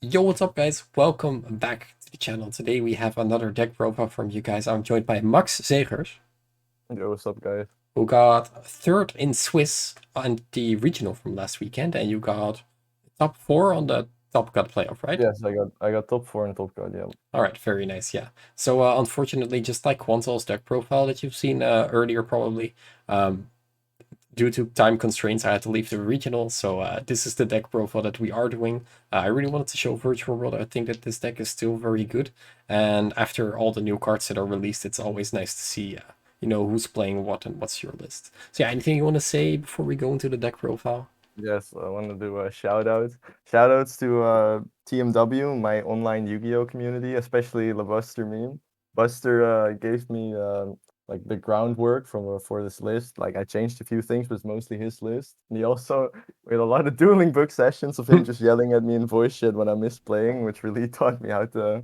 Yo, what's up, guys? Welcome back to the channel. Today we have another deck profile from you guys. I'm joined by Max Zegers, Yo, what's up, guys? who got third in Swiss on the regional from last weekend, and you got top four on the top cut playoff, right? Yes, I got top four in top card. Yeah. All right, very nice. Yeah. So unfortunately, just like Quantal's deck profile that you've seen earlier, probably, um, due to time constraints, I had to leave the regional. So this is the deck profile that we are doing. I really wanted to show Virtual World. I think that this deck is still very good. And after all the new cards that are released, it's always nice to see, who's playing what and what's your list. So yeah, anything you want to say before we go into the deck profile? Yes, I want to do a shout out. Shout outs to TMW, my online Yu-Gi-Oh community, especially the Buster meme. Buster gave me like the groundwork for this list. Like I changed a few things, but it's mostly his list. And he also we had a lot of dueling book sessions of him just yelling at me in voice chat when I missed playing, which really taught me how to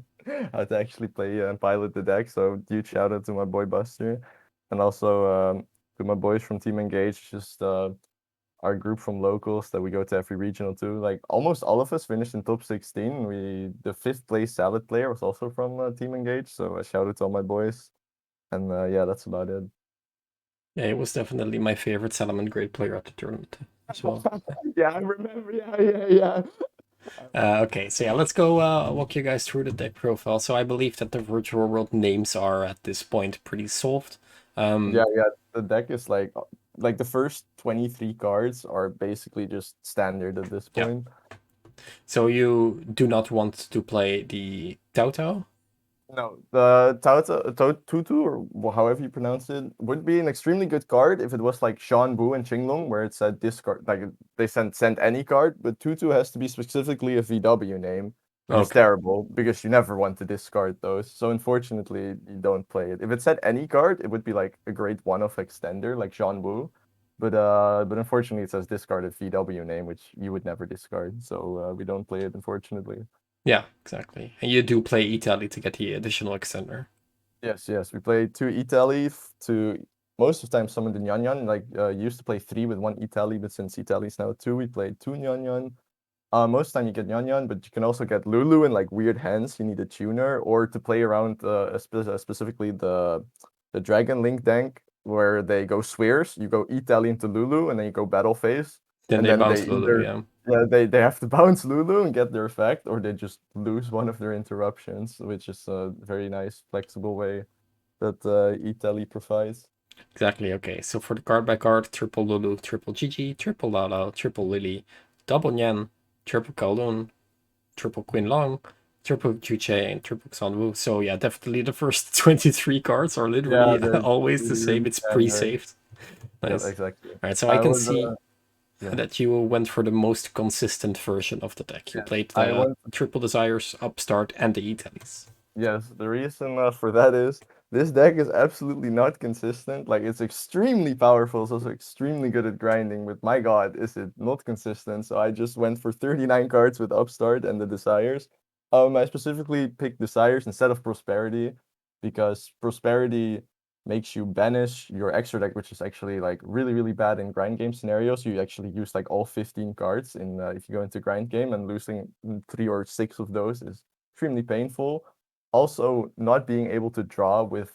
actually play and pilot the deck. So huge shout out to my boy Buster, and also to my boys from Team Engage. Just our group from locals that we go to every regional too. Like almost all of us finished in top 16. The fifth place salad player was also from Team Engage. So a shout out to all my boys. And yeah, that's about it. Yeah, it was definitely my favorite Salomon Great player at the tournament as well. Yeah, I remember. Yeah. Okay, so yeah, let's go walk you guys through the deck profile. So I believe that the Virtual World names are at this point pretty solved. Yeah, Um, yeah. The deck is like the first 23 cards are basically just standard at this yeah, point. so you do not want to play the Tautau? No, the Tutu, or however you pronounce it, would be an extremely good card if it was like Shan Bu and Qinglong, where it said discard, like they send any card, but Tutu has to be specifically a VW name, which is Okay. terrible because you never want to discard those. So unfortunately, you don't play it. If it said any card, it would be like a great one-off extender like Shan Bu, but unfortunately, it says discarded VW name, which you would never discard. So we don't play it, unfortunately. Yeah, exactly. And you do play Italy to get the additional extender. Yes, yes. We played two Italy to most of the time summon the Nyan Nyan. Like used to play three with one Italy, but since Italy is now two, we played two Nyan Nyan. Most of the time you get Nyan Nyan, but you can also get Lulu in like weird hands. You need a tuner or to play around specifically the Dragon Link deck where they go Swears. You go Italy into Lulu and then you go Battle Phase. Then And they then they bounce Lulu, either yeah. yeah, they have to bounce Lulu and get their effect, or they just lose one of their interruptions, which is a very nice flexible way that Italy provides. Exactly, okay. So for the card by card, triple Lulu, triple Gigi, triple Lala, triple Lily, double Nyan, triple Kowloon, triple Queen Long, triple Chuche, and triple Xanwu. So yeah, definitely the first 23 cards are Yeah, literally they're always the really, same. really It's standard. pre-saved. Yeah, Nice. exactly. All right, so I I can was, see yeah, that you went for the most consistent version of the deck. You yes. played I the went, Triple Desires, Upstart, and the Italies. yes, the reason for that is this deck is absolutely not consistent. Like, it's extremely powerful. It's also extremely good at grinding, but my God, is it not consistent? So I just went for 39 cards with Upstart and the Desires. I specifically picked Desires instead of Prosperity because Prosperity makes you banish your extra deck, which is actually like really, really bad in grind game scenarios. You actually use like all 15 cards in if you go into grind game, and losing three or six of those is extremely painful. Also, not being able to draw with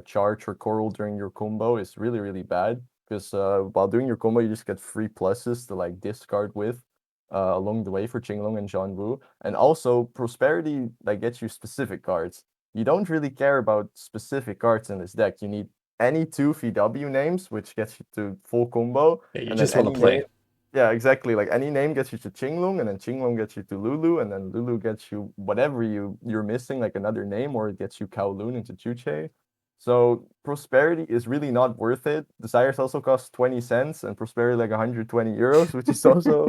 charge or coral during your combo is really, really bad because while doing your combo, you just get free pluses to like discard with along the way for Qinglong and Jianwu. And also, prosperity that gets you specific cards. You don't really care about specific cards in this deck. You need any two VW names, which gets you to full combo, Yeah, you and then just want any to name. play. Yeah, exactly. Like any name gets you to Qinglong, and then Qinglong gets you to Lulu, and then Lulu gets you whatever you're missing, like another name, or it gets you Kowloon into Chuche. So Prosperity is really not worth it. Desires also cost 20 cents, and Prosperity like 120 euros, which is also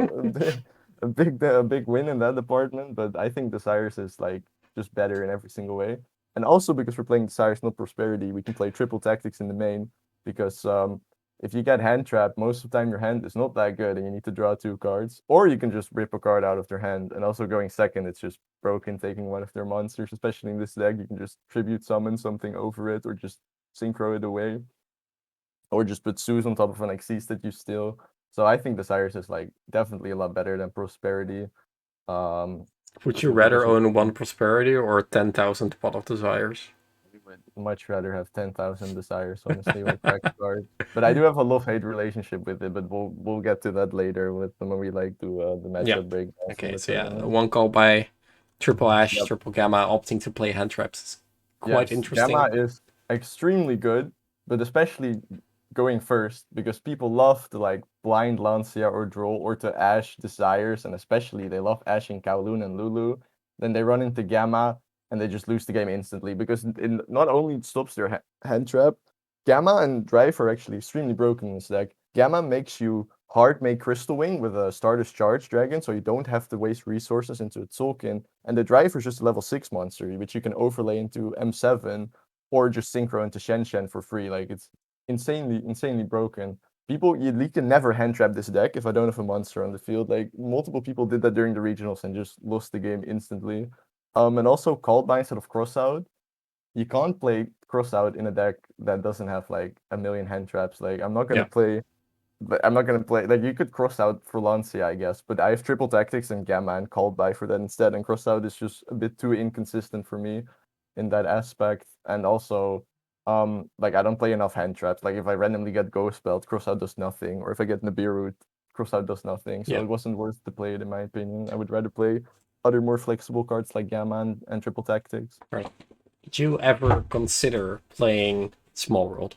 a big win in that department. But I think Desires is like just better in every single way. And also because we're playing Desires, not Prosperity, we can play triple tactics in the main because if you get hand trapped, most of the time your hand is not that good and you need to draw two cards. Or you can just rip a card out of their hand. And also going second, it's just broken taking one of their monsters, especially in this deck. You can just tribute summon something over it or just synchro it away. Or just put Zeus on top of an Xyz that you steal. So I think Desires is like definitely a lot better than Prosperity. Um, Would you What rather was your own one opinion? prosperity or 10,000 pot of desires? I would much rather have 10,000 desires, honestly, my crack card. But I do have a love-hate relationship with it, but we'll get to that later with when we like do the Yeah. matchup breakdowns in Okay, the so yeah, tournament. one call by Triple Ash, Yep. Triple Gamma opting to play hand traps. Quite Yes, Gamma interesting. is extremely good, but especially going first because people love to like blind Lancia or Droll or to Ash Desires, and especially they love ashing Kowloon and Lulu. Then they run into Gamma and they just lose the game instantly because it not only stops their hand trap, Gamma and Drive are actually extremely broken in this deck. Gamma makes you hard make Crystal Wing with a Stardust Charge Dragon, so you don't have to waste resources into a Tzolk'in. And the Driver is just a level 6 monster, which you can overlay into M7 or just synchro into Shen Shen for free. Like it's insanely broken. People, you can never hand trap this deck if I don't have a monster on the field. Like multiple people did that during the regionals and just lost the game instantly. And also Called By instead of Crossout. You can't play Crossout in a deck that doesn't have like a million hand traps. Like I'm not gonna Yeah. play but I'm not gonna play like you could cross out for Lancia, I guess, but I have triple tactics and Gamma and called by for that instead, and cross out is just a bit too inconsistent for me in that aspect. And also, like I don't play enough hand traps. Like if I randomly get Ghost Belt, cross out does nothing, or if I get Nibiru, cross out does nothing. So Yeah. it wasn't worth to play it in my opinion. I would rather play other more flexible cards like Gamma and triple tactics. Right. Did you ever consider playing Small World?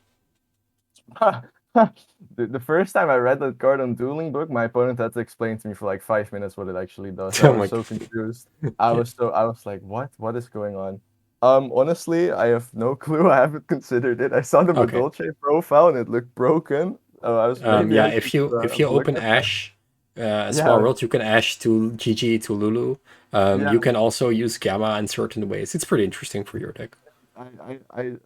The first time I read that card on Dueling Book, my opponent had to explain to me for like 5 minutes what it actually does. I Oh was my so god. confused. Yeah. I was like, what is going on? Honestly, I have no clue. I haven't considered it. I saw the Okay. Madolche profile and it looked broken. I was maybe Yeah, I should if have you a look open at that. Ash, Small Yeah, World, you can Ash to GG to Lulu. yeah. You can also use Gamma in certain ways. It's pretty interesting for your deck. I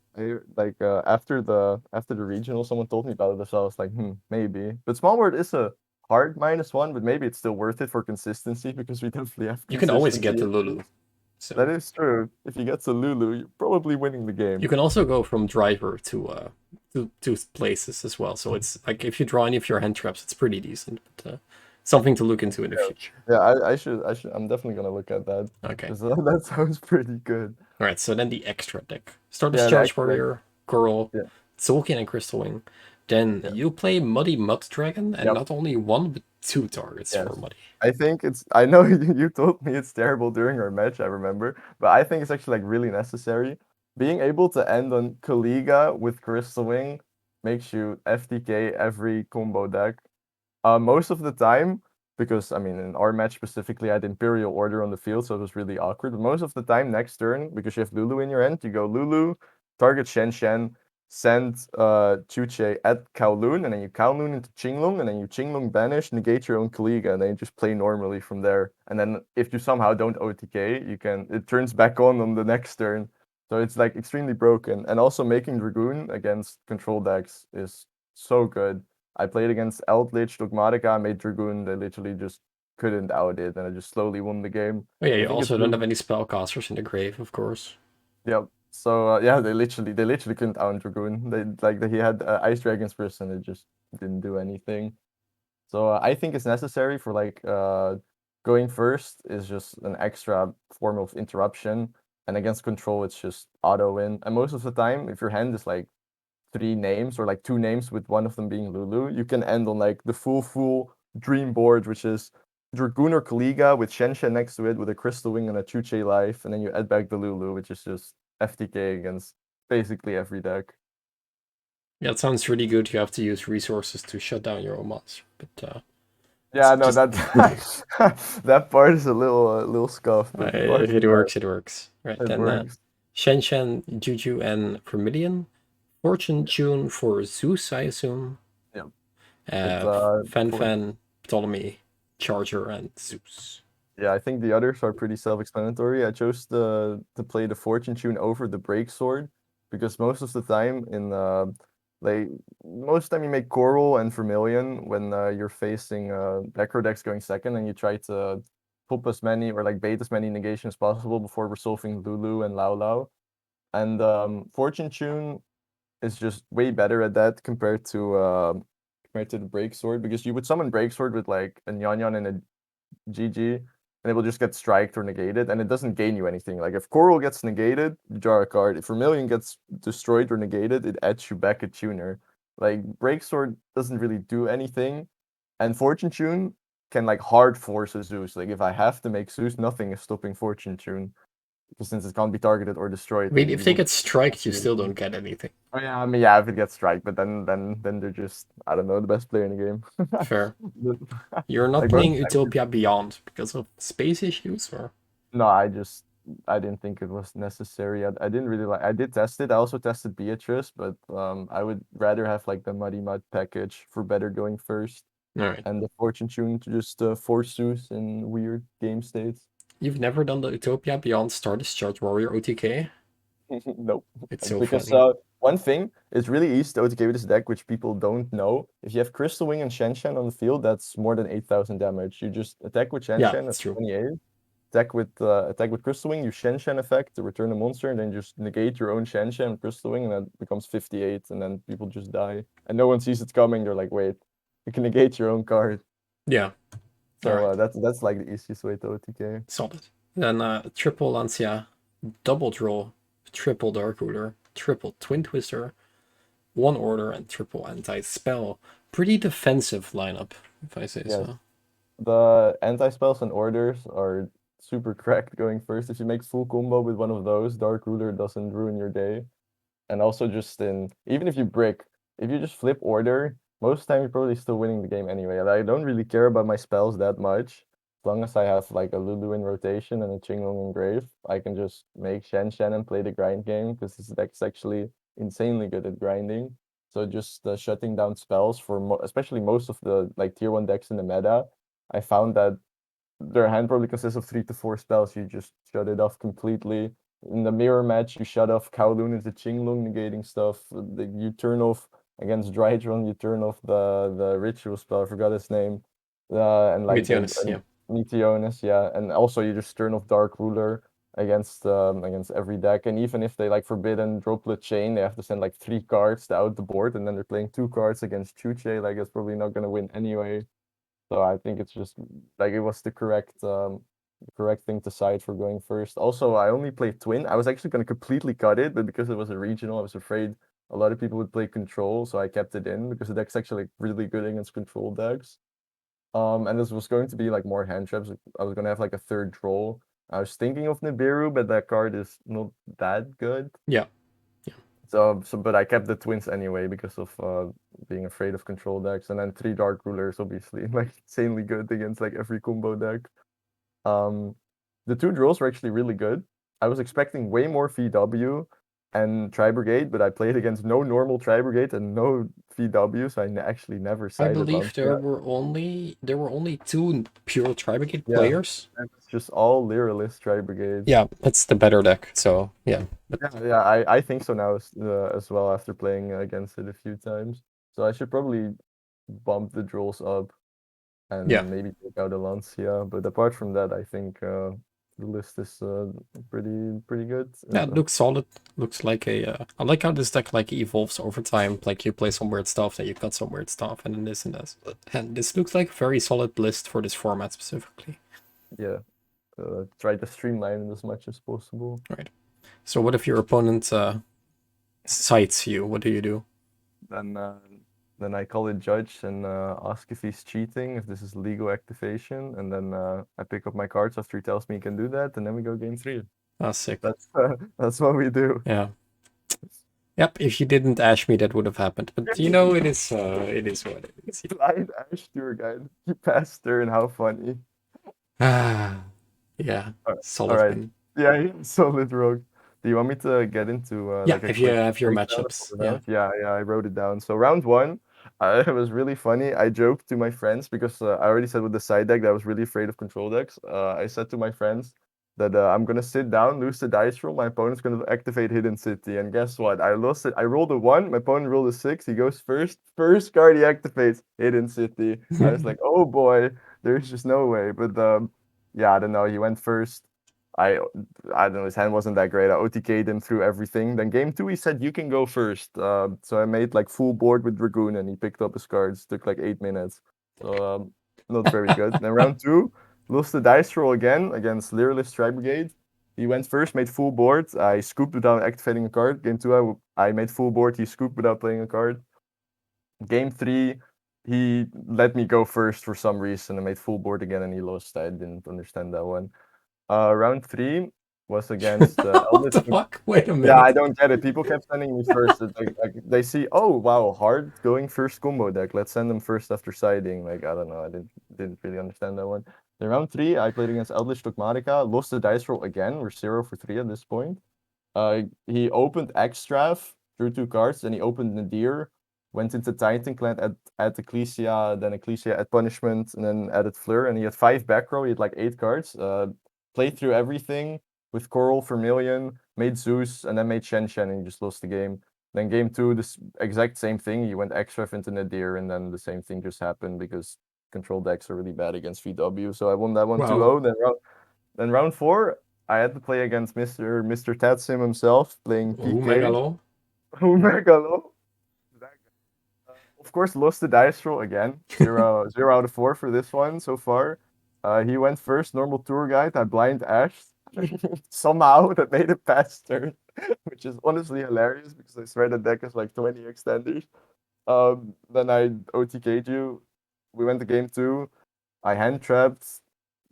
like after the regional, someone told me about this. So I was like, maybe. But Small World is a hard -1, but maybe it's still worth it for consistency because we definitely have You can always consistency get to Lulu. issues. That So is true. If you get to Lulu, you're probably winning the you game. can also go from driver to places as well. So it's like if you draw any of your hand traps, it's pretty decent. But something to look into in the Yeah, future. yeah. I should. I'm definitely gonna look at that Okay. because that sounds pretty good. All right. So then the extra deck: Stardust Yeah, the Charge extra. Warrior, Coral, Yeah, Tzolk'in, and Crystal Wing. Then yeah. you play Muddy Mud Dragon, and Yep. not only one but two targets for Yes. Muddy. I think it's I know you told me it's terrible during our match, I remember, but I think it's actually like really necessary. Being able to end on Kaliga with Crystal Wing makes you FTK every combo deck. Most of the time, because I mean in our match specifically, I had Imperial Order on the field, so it was really awkward. But most of the time, next turn, because you have Lulu in your hand, you go Lulu, target Shen Shen, send Chuche at Kowloon, and then you Kowloon into Qinglong, and then you Qinglong banish, negate your own Kaliga, and then you just play normally from there. And then if you somehow don't OTK, you can it turns back on the next turn. So it's like extremely broken. And also making Dragoon against control decks is so good. I played against Eldritch, Dogmatica, made Dragoon. They literally just couldn't out it, and I just slowly won the game. Oh yeah, I you think it's also don't have really any spellcasters in the grave, of course. yep. So yeah, they literally couldn't out Dragoon. He had Ice Dragon's Wrist and it just didn't do anything. So I think it's necessary for like going first is just an extra form of interruption, and against control it's just auto win. And most of the time, if your hand is like 3 names or like 2 names with one of them being Lulu, you can end on like the full dream board, which is Dragoon or Kaliga with Shen Shen next to it with a Crystal Wing and a Chuche Life, and then you add back the Lulu, which is just FTK against basically every deck. Yeah, it sounds really good. You have to use resources to shut down your own monster, but it's Yeah, no, just that that part is a little scuffed, but apart it from that, works. It works. Right it then, works. Shen Shen, Juju, and Vermilion. Fortune Yeah, Tune for Zeus, I assume. yeah. It's Fan for Fan, Ptolemy, Charger, and Zeus. yeah, I think the others are pretty self-explanatory. I chose to play the Fortune Tune over the Break Sword because most of the time in like most of the time you make Coral and Vermilion when you're facing Necro decks going second and you try to pop as many or like bait as many negations as possible before resolving Lulu and Lao Lao. And Fortune Tune is just way better at that compared to the Break Sword because you would summon Break Sword with like a Nyan Nyan and a GG, and it will just get striked or negated, and it doesn't gain you anything. Like if Coral gets negated, you draw a card. If Vermilion gets destroyed or negated, it adds you back a tuner. Like Break Sword doesn't really do anything, and Fortune Tune can like hard force a Zeus. Like if I have to make Zeus, nothing is stopping Fortune Tune because since it can't be targeted or destroyed, I mean, then if you they will. get striked, you still don't get anything. Oh yeah, I mean yeah, if it gets strike, but then they're just I don't know the best player in the game. Fair. You're not Like most playing Utopia Beyond because of space issues, or? no, I didn't think it was necessary. I didn't really like. I did test it. I also tested Beatrice, but I would rather have like the Muddy Mud package for better going first, All right. and the Fortune Tune to just force Zeus in weird game states. You've never done the Utopia Beyond Star Discharge Warrior OTK? Nope. It's so Because funny. one thing is really easy to OTK with this deck, which people don't know. If you have Crystal Wing and Shen Shen on the field, that's more than 8,000 damage. You just attack with Shen Yeah, Shen at it's true. 28. Attack with Crystal Wing, you Shen Shen effect to return a monster, and then just negate your own Shen Shen with Crystal Wing, and that becomes 58, and then people just die. And no one sees it coming. They're like, wait, you can negate your own card. Yeah. All So right. that's like the easiest way to OTK. Solid. Then triple Lancia, double draw, triple Dark Ruler, triple Twin Twister, one Order, and triple Anti-Spell. Pretty defensive lineup, if I say Yes. so. The anti-spells and orders are super cracked going first. If you make full combo with one of those, Dark Ruler doesn't ruin your day. And also just even if you brick, if you just flip order, most of the time you're probably still winning the game anyway. And I don't really care about my spells that much. As long as I have like a Lulu in rotation and a Qinglong Engrave, I can just make Shen Shen and play the grind game because this deck's actually insanely good at grinding. So just shutting down spells for especially most of the like tier 1 decks in the meta, I found that their hand probably consists of 3 to 4 spells. You just shut it off completely. In the mirror match, you shut off Kowloon into Qinglong, negating stuff. You turn off against Drytron, you turn off the ritual spell, I forgot its name. And like Meteonis, yeah. Meteonis, yeah. And also you just turn off Dark Ruler against every deck. And even if they like Forbidden Droplet Chain, they have to send like 3 cards to out the board, and then they're playing 2 cards against Chuche. Like it's probably not gonna win anyway. So I think it's just like it was the correct thing to side for going first. Also, I only played Twin. I was actually going to completely cut it, but because it was a regional, I was afraid a lot of people would play Control, so I kept it in because the deck's actually like, really good against Control decks. And this was going to be like more hand traps. I was going to have like a third troll. I was thinking of Nibiru, but that card is not that good. Yeah. But I kept the twins anyway because of being afraid of control decks, and then 3 Dark Rulers, obviously, like insanely good against like every combo deck. The 2 draws were actually really good. I was expecting way more VW and Tri Brigade, but I played against no normal Tri Brigade and no VW, so I actually never I sided believe Lancia. there were only two pure Tri-Brigade Yeah, players. and it's just all Lyralist Tri Brigades. Yeah, it's the better deck, so yeah. But Yeah, I think so now as well after playing against it a few times. So I should probably bump the draws up yeah. and maybe take out a Lancia. But apart from that, I think the list is pretty good. Yeah, it looks solid. Looks like I like how this deck like evolves over time. Like you play some weird stuff, then you cut some weird stuff, and then this and this. And this looks like a very solid list for this format specifically. Yeah, try to streamline it as much as possible. Right. So what if your opponent cites you? What do you do? Then then I call it judge and ask if he's cheating, if this is legal activation, and then I pick up my cards after he tells me he can do that, and then we go game 3. Ah, sick. That's what we do. Yeah. Yep. If you didn't ash me, that would have happened. But you know, it is what it is. Blind Ash tour guide. You passed turn. How funny. Ah, yeah. All Solid right. win. Yeah, solid rogue. Do you want me to get into Yeah. like a If you quick have your breakdown of matchups, the yeah. rounds? Yeah, I wrote it down. So round 1, it was really funny. I joked to my friends because I already said with the side deck that I was really afraid of control decks. I said to my friends that I'm gonna sit down, lose the dice roll. My opponent's gonna activate Hidden City, and guess what? I lost it. I rolled a 1. My opponent rolled a 6. He goes first. First card he activates Hidden City. I was like, oh boy, there's just no way. But yeah, I don't know. He went first. I I don't know. His hand wasn't that great. I OTK'd him through everything. Then game 2, he said you can go first. So I made like full board with Dragoon, and he picked up his cards. Took like 8 minutes. So not very good. Then round 2, Lost the dice roll again against Lyrillist Tri Brigade. He went first, made full board. I scooped without activating a card. Game 2, I made full board. He scooped without playing a card. Game 3, he let me go first for some reason. I made full board again and he lost. I didn't understand that one. Round 3 was against What Eldritch. the fuck? Wait a Yeah, I minute. don't get it. People kept sending me first. It's like they see, oh wow, hard going first combo deck. Let's send them first after siding. Like I don't know, I didn't really understand that one. In round 3, I played against Eldritch Dogmatica, lost the dice roll again. We're 0 for 3 at this point. He opened Extrav, drew 2 cards, then he opened Nadir, went into Titan Clan at Ecclesia, then Ecclesia at Punishment, and then added Fleur, and he had 5 back row. He had like 8 cards. Played through everything with Coral, Vermilion, made Zeus, and then made Shen Shen, and he just lost the game. Then game 2, this exact same thing. He went Extrav into Nadir, and then the same thing just happened because control decks are really bad against VW. So I won that one Wow. 2-0. Then round 4, I had to play against Mr. Tatsym himself, playing Oh, PK. Megalo. Mega low. Of course, lost the dice roll again. 0 out of 4 for this one so far. He went first, normal tour guide. I blind ashed. Somehow that made it past turn, which is honestly hilarious because I swear the deck is like 20 extenders. Then I OTK'd you. We went to game 2. I hand trapped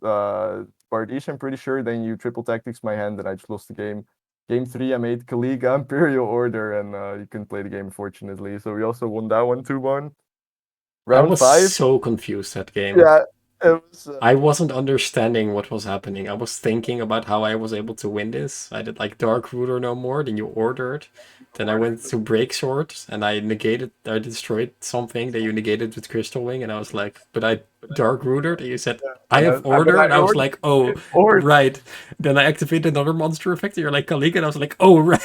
Bardiche, I'm pretty sure. Then you triple tactics my hand, and I just lost the game. Game 3, I made Kaliga Imperial Order, and you couldn't play the game, unfortunately. So we also won that one 2-1. I Round was 5, so confused that game. yeah, it was. I wasn't understanding what was happening. I was thinking about how I was able to win this. I did like Dark Rooter no more, then you ordered. Then I went to Break Sword and I destroyed something that you negated with Crystal Wing, and I was like, but I Dark Rooted, and you said, I And have but order, I and I was ordered like, oh, it, or right. Then I activated another monster effect, and you're like, Kalika, and I was like, oh, right.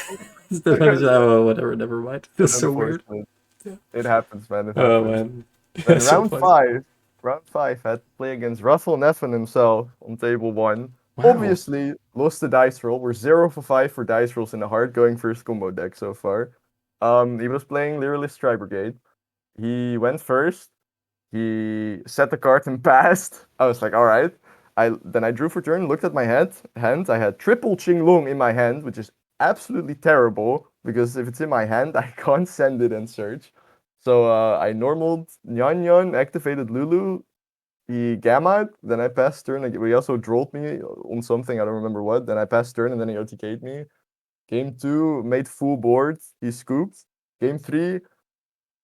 Then I was, oh, whatever, never mind. That's so weird. unfortunate. Yeah. It happens, man. It Oh, happens. man. Then So funny. round 5 had to play against Raphael Neven himself on table 1. Wow. Obviously, lost the dice roll. We're 0 for 5 for dice rolls in the hard going first combo deck so far. He was playing Lyrillist Tri Brigade. He went first. He set the card and passed. I was like, all right. I drew for turn, looked at my hand. I had triple Qinglong in my hand, which is absolutely terrible because if it's in my hand, I can't send it and search. So I normaled Nyan Nyan, activated Lulu. He gammaed. Then I passed turn. He also drolled me on something, I don't remember what. Then I passed turn and then he OTK'd me. Game 2, made full board. He scooped. Game 3,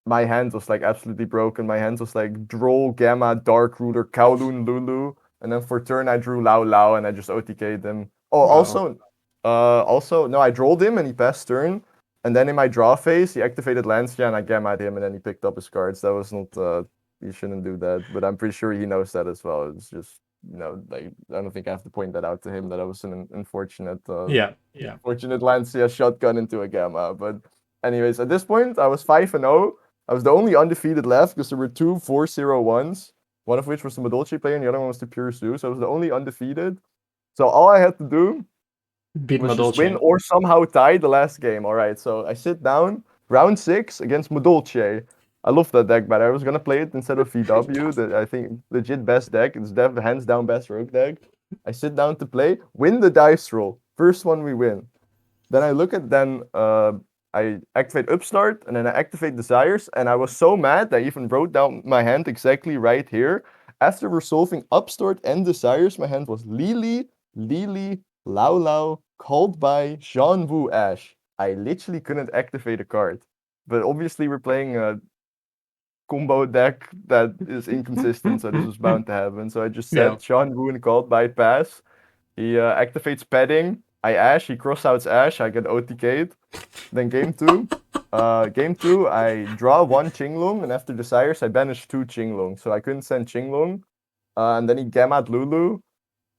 my hand was like absolutely broken. My hand was like Droll, Gamma, Dark Rooter, Kowloon, Lulu. And then for turn I drew Lao Lao and I just OTK'd him. Oh, Wow. also no, I drolled him and he passed turn. And then in my draw phase, he activated Lancia and I gammaed him and then he picked up his cards. That was not you shouldn't do that, but I'm pretty sure he knows that as well. It's just like I don't think I have to point that out to him that I was an unfortunate Yeah. Yeah. fortunate Lancia shotgun into a gamma. But anyways, at this point I was 5-0. I was the only undefeated left because there were 2 4-0-1s, one of which was the Madolche player and the other one was the Pure Zoo. So I was the only undefeated. So all I had to do Beat was just win Madolche. or somehow tie the last game. All right, so I sit down, round 6 against Madolche. I love that deck, but I was gonna play it instead of VW. That I think legit best deck. It's hands down best rogue deck. I sit down to play, win the dice roll. First one we win. Then I look at I activate Upstart and then I activate Desires, and I was so mad that I even wrote down my hand exactly right here. After resolving Upstart and Desires, my hand was Lily, Lao Lao, called by Jean Wu Ash. I literally couldn't activate a card. But obviously we're playing a combo deck that is inconsistent, so this was bound to happen. So I just Yeah. said Sean Wu and called by pass. He activates padding. I Ash. He crossouts Ash. I get OTK'd. Then game two, I draw one Qinglong, and after Desires, I banish two Qinglong. So I couldn't send Qinglong. And then he gammed Lulu.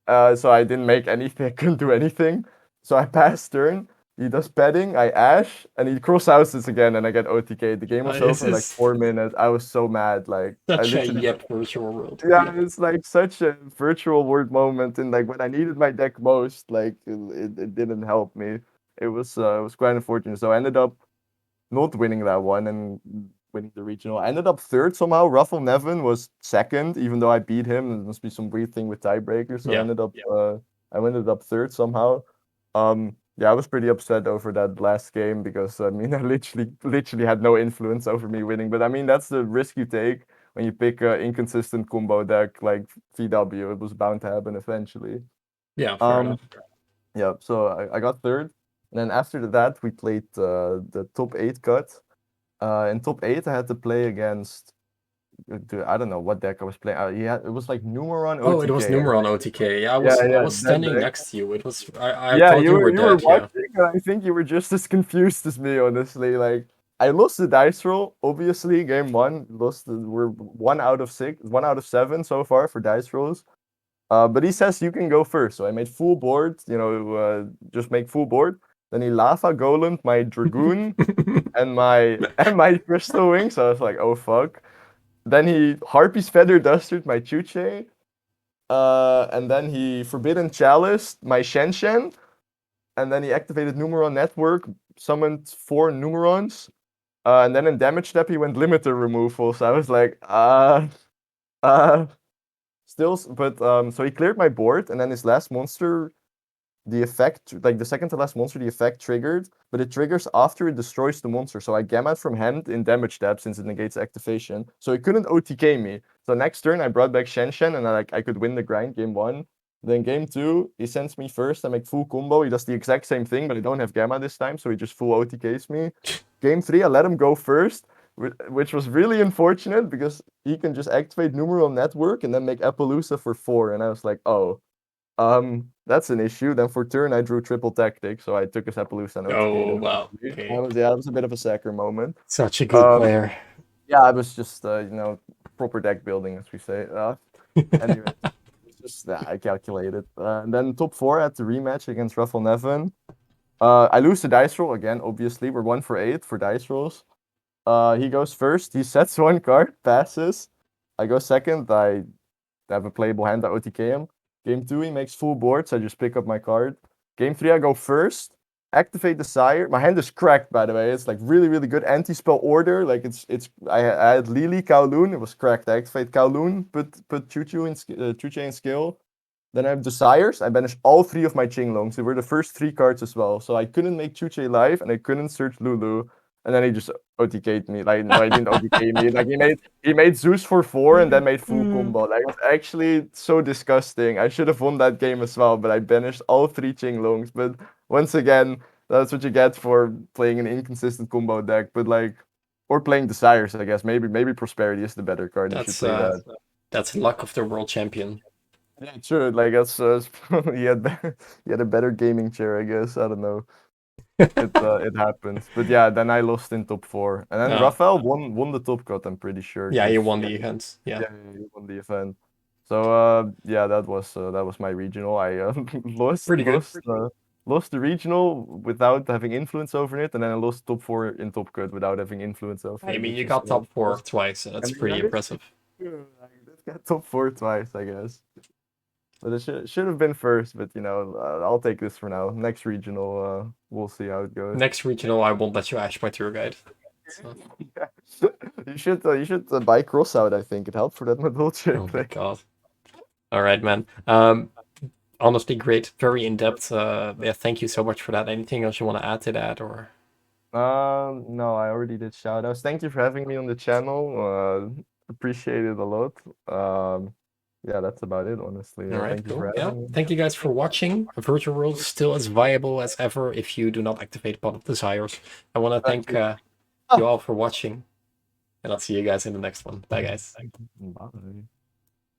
So I didn't make anything. I couldn't do anything. So I pass turn. He does padding. I Ash, and he crosshouses again, and I get OTK. The game was This over in like is 4 minutes. I was so mad. Like I such a literally yep virtual world. yeah, Yep. it's like such a virtual world moment, and like when I needed my deck most, like it didn't help me. It was quite unfortunate. So I ended up not winning that one, and winning the regional. I ended up third somehow. Raphael Neven was second, even though I beat him. There must be some weird thing with tiebreakers. So I ended up third somehow. Yeah, I was pretty upset over that last game because I mean I literally had no influence over me winning. But I mean that's the risk you take when you pick an inconsistent combo deck like VW. It was bound to happen eventually. Yeah, fair Um, enough. yeah, so I got third. And then after that, we played the top 8 cut. In top 8, I had to play against, I don't know what deck I was playing. It was like Numeron Oh, it was OTK. Numeron OTK. Yeah, Yeah, I yeah, was that standing deck. next to you. It was I Yeah, thought you were you were dead, yeah. watching, and I think you were just as confused as me, honestly. Like, I lost the dice roll, obviously, game one. We're 1 out of 6, 1 out of 7 so far for dice rolls. But he says you can go first. So I made full board, just make full board. Then he lava golemed my dragoon and my crystal wing. So I was like, oh fuck. Then he harpy's feather dustered my chuche. And then he forbidden chalice my Shen Shen. And then he activated Numeron Network, summoned 4 Numerons. And then in damage step he went limiter removal. So I was like, uh still, but so he cleared my board, and then his last monster, the effect, like the second to last monster, the effect triggered, but it triggers after it destroys the monster. So I gammed from hand in damage step since it negates activation. So he couldn't OTK me. So next turn I brought back Shen Shen, and I could win the grind game 1. Then game 2, he sends me first. I make full combo. He does the exact same thing, but I don't have Gamma this time, so he just full OTKs me. Game 3, I let him go first, which was really unfortunate because he can just activate Numeral Network and then make Appaloosa for 4. And I was like, oh, that's an issue. Then for turn, I drew triple tactic, so I took his Appaloosa and OTK'd Oh, him. wow. Okay. That was a bit of a sacker moment. Such a good Um, player. yeah, I was just, proper deck building, as we say. Anyway, it's just, I calculated. And then top 4 at the rematch against Raphael Neven. I lose the dice roll again, obviously. We're 1 for 8 for dice rolls. He goes first. He sets 1 card, passes. I go second. I have a playable hand. I OTK him. Game 2, he makes full board, so I just pick up my card. Game 3, I go first. Activate the Sire. My hand is cracked, by the way. It's like really, really good anti-spell order. Like I had Lily Kowloon. It was cracked. I activate Kowloon, put Chuche in skill. Then I have Desires. I banish all 3 of my Qinglongs. They were the first 3 cards as well. So I couldn't make Chuche live, and I couldn't search Lulu. And then he just OTK'd me. Like, no, he didn't OTK me. Like, he made Zeus for 4 and then made full combo. Like, it was actually so disgusting. I should have won that game as well, but I banished all 3 Qinglongs. But once again, that's what you get for playing an inconsistent combo deck. But like, or playing Desires, I guess. Maybe Prosperity is the better card. You should That's play that. that's luck of the world champion. Yeah, true. Like that's he had he had a better gaming chair, I guess. I don't know. It happens. But yeah, then I lost in top 4, and then Ah, Raphael won the top cut. I'm pretty sure yeah, he because won the event. Yeah. yeah, he won the event. So yeah, that was my regional. I lost Pretty good. lost the regional without having influence over it, and then I lost top 4 in top cut without having influence over I it, mean, which you is got top 4 was, twice, so I that's mean pretty that is impressive. true. I just got top 4 twice, I guess. But it should have been first, but I'll take this for now. Next regional, we'll see how it goes. Next regional, I won't let you ash my tour guide. So. Yeah. You should buy Crossout. I think it helped for that model chip. Oh my god. All right, man. Honestly, great, very in depth. Yeah, thank you so much for that. Anything else you want to add to that, or? No, I already did shout outs. Thank you for having me on the channel. Appreciate it a lot. Yeah, that's about it, honestly. All right, Thank you cool. for Yeah, having me. thank you guys for watching. Virtual World is still as viable as ever if you do not activate Pot of Desires. I want to thank you all for watching, and I'll see you guys in the next one. Bye, guys. Bye.